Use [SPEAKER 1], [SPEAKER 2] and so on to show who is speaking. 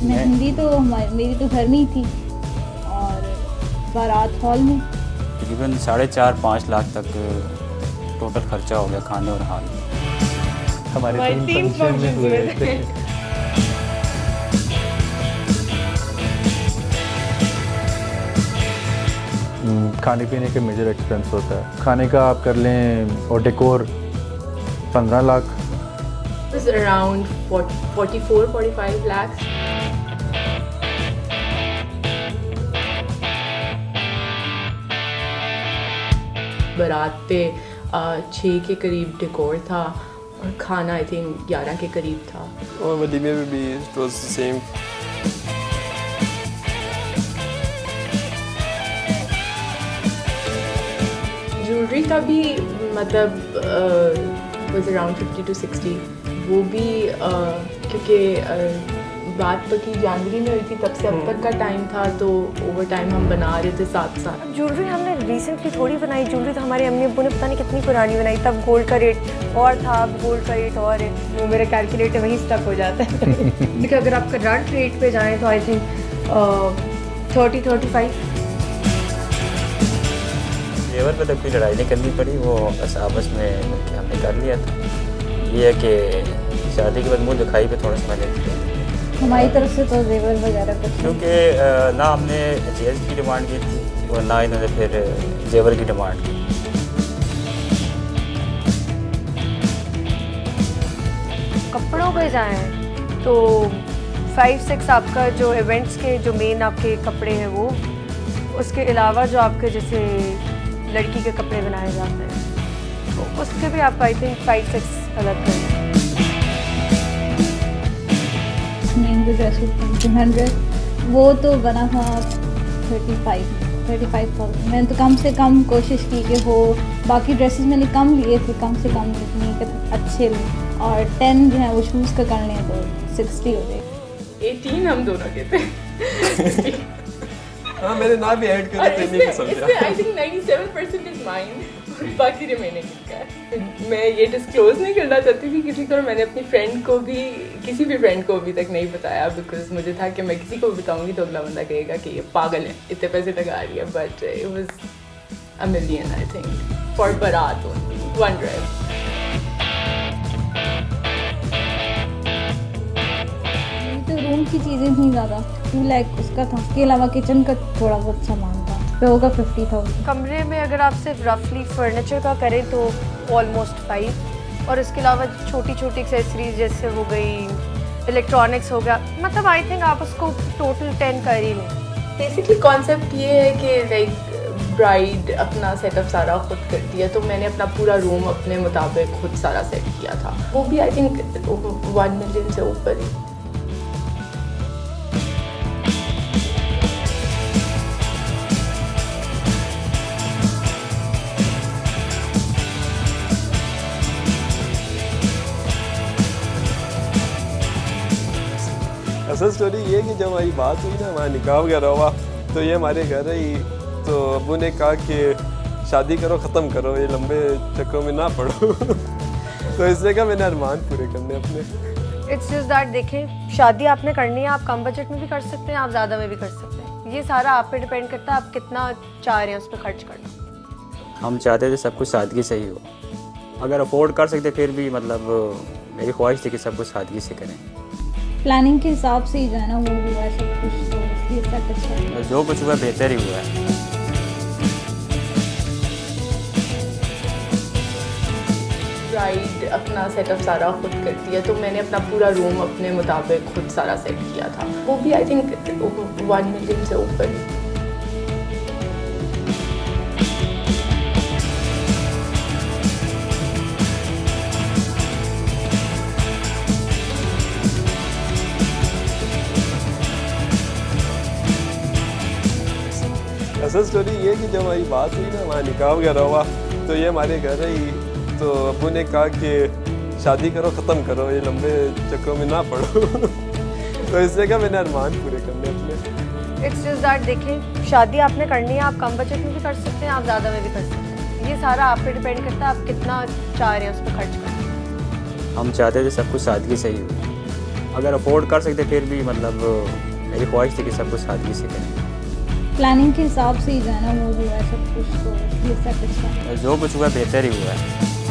[SPEAKER 1] मेहंदी तो मेरी तो घर में ही थी और बारात हॉल में।
[SPEAKER 2] तकरीबन 4.5-5 लाख तक टोटल खर्चा हो गया खाने और हाल।
[SPEAKER 3] हमारे 3 फंक्शन हुए थे। खाने पीने के मेजर एक्सपेंस होता है। खाने का आप कर लें और decor 15 lakh.
[SPEAKER 4] It was around 44-45 lakhs. बारात पे 6 के करीब डेकोर था और खाना आई थिंक 11 के करीब था।
[SPEAKER 5] और वलीमे में भी it was the same.
[SPEAKER 4] Jewellery का भी मतलब was around 50 to 60। वो भी क्योंकि बात पकी जनवरी में हुई थी, तब से अब तक का टाइम था तो ओवर टाइम हम बना रहे थे साथ साथ।
[SPEAKER 6] ज्वेलरी हमने रिसेंटली थोड़ी बनाई, ज्वेलरी तो हमारे अम्मी अब्बू ने पता नहीं कितनी पुरानी बनाई। तब गोल्ड का रेट और था, अब गोल्ड का रेट और है। वो मेरा कैलकुलेटर वहीं स्टक हो जाता है। देखिए अगर आप करंट रेट पे जाएँ तो आई थिंक 30-35।
[SPEAKER 2] जेवर पे तो कोई लड़ाई नहीं करनी पड़ी, वो बस आपस में हमने कर लिया था। ये है कि शादी के बाद मुँह दिखाई पे थोड़ा सा लेते थे
[SPEAKER 1] हमारी तरफ से तो जेवर वगैरह कुछ,
[SPEAKER 2] क्योंकि ना हमने जहेज की डिमांड की थी और ना इन्होंने फिर जेवर की डिमांड की।
[SPEAKER 6] कपड़ों पे जाएँ तो 5-6 आपका जो इवेंट्स के जो मेन आपके कपड़े हैं वो, उसके अलावा जो आपके जैसे लड़की के कपड़े बनाए जाते हैं तो उसके भी आप आई थिंक 5-6 अलग करें।
[SPEAKER 1] मेहंदी ड्रेस 100 वो तो बना था 35,000। मैंने तो कम से कम कोशिश की कि वो बाकी ड्रेसेस मैंने कम लिए थे, कम से कम जितनी कि अच्छे लें, और 10 जो है वो शूज़ का कर लें तो 60 हो जाए।
[SPEAKER 4] 18 हम दोनों के थे।
[SPEAKER 5] हाँ मैंने ना भी ऐड करा तो नहीं समझा।
[SPEAKER 4] आई थिंक 97% इज माइन, बाकी रिमेनिंग का है। मैं ये डिस्क्लोज नहीं करना चाहती थी किसी को, मैंने अपनी फ्रेंड को भी, किसी भी फ्रेंड को अभी तक नहीं बताया, बिकॉज मुझे था कि मैं किसी को भी बताऊंगी तो अगला बंदा कहेगा कि ये पागल है, इतने पैसे लगा रही है। But it was $1 million I think for बारात ओनली, 1 ड्रेस।
[SPEAKER 1] तो रूम की चीज़ें थी ज़्यादा, 2 लाख उसका था। उसके अलावा किचन का थोड़ा बहुत सामान था, तो होगा 50,000।
[SPEAKER 6] कमरे में अगर आप सिर्फ रफली फर्नीचर का करें तो ऑलमोस्ट 5, और इसके अलावा छोटी छोटी एक्सेसरीज जैसे हो गई, इलेक्ट्रॉनिक्स हो गया, मतलब आई थिंक आप उसको टोटल 10 कर ही लें।
[SPEAKER 4] बेसिकली कॉन्सेप्ट ये है कि लाइक ब्राइड अपना सेटअप सारा खुद करती है, तो मैंने अपना पूरा रूम अपने मुताबिक खुद सारा सेट किया था। वो भी आई थिंक 1 million से ऊपर ही।
[SPEAKER 5] असल स्टोरी ये है कि जब हमारी बात हुई ना, हमारा निकाह वगैरह हुआ, तो ये हमारे घर आई तो अब्बू ने कहा कि शादी करो, ख़त्म करो, ये लंबे चक्करों में ना पड़ो। तो इसलिए कहा मैंने अरमान पूरे करने अपने।
[SPEAKER 6] इट्स जस्ट दैट, देखें शादी आपने करनी है, आप कम बजट में भी कर सकते हैं, आप ज़्यादा में भी कर सकते हैं। ये सारा आप पे डिपेंड करता है आप कितना चाह रहे हैं उस पर खर्च करना।
[SPEAKER 2] हम चाहते थे सब कुछ सादगी से ही हो, अगर अफोर्ड कर सकते फिर भी मतलब मेरी ख्वाहिश थी कि सब कुछ सादगी से करें।
[SPEAKER 1] प्लानिंग के हिसाब से ही जो है ना वो हुआ सब कुछ, तो इसलिए सब अच्छा है।
[SPEAKER 2] जो कुछ हुआ बेहतर ही हुआ है।
[SPEAKER 4] ब्राइड अपना सेटअप सारा खुद करती है, तो मैंने अपना पूरा रूम अपने मुताबिक खुद सारा सेट किया था। वो भी आई थिंक 1 million से ऊपर ही।
[SPEAKER 5] असल स्टोरी ये है कि जब हमारी बात हुई ना, हमारा निकाह वगैरह हुआ, तो ये हमारे घर आई तो अब्बू ने कहा कि शादी करो, ख़त्म करो, ये लंबे चक्करों में ना पड़ो। तो इसलिए कहा मैंने अरमान पूरे करने अपने।
[SPEAKER 6] इट्स जस्ट दैट, देखें शादी आपने करनी है, आप कम बजट में भी कर सकते हैं, आप ज़्यादा में भी कर सकते हैं। ये सारा आप पे डिपेंड करता है आप कितना चाह रहे हैं उस पर खर्च करना।
[SPEAKER 2] हम चाहते थे सब कुछ सादगी से ही हो, अगर अफोर्ड कर सकते फिर भी मतलब मेरी ख्वाहिश थी कि सब कुछ सादगी से करें।
[SPEAKER 1] प्लानिंग के हिसाब से ही जाना वो हुआ है सब कुछ, तो ये सब अच्छा है।
[SPEAKER 2] जो कुछ हुआ बेहतर ही हुआ है।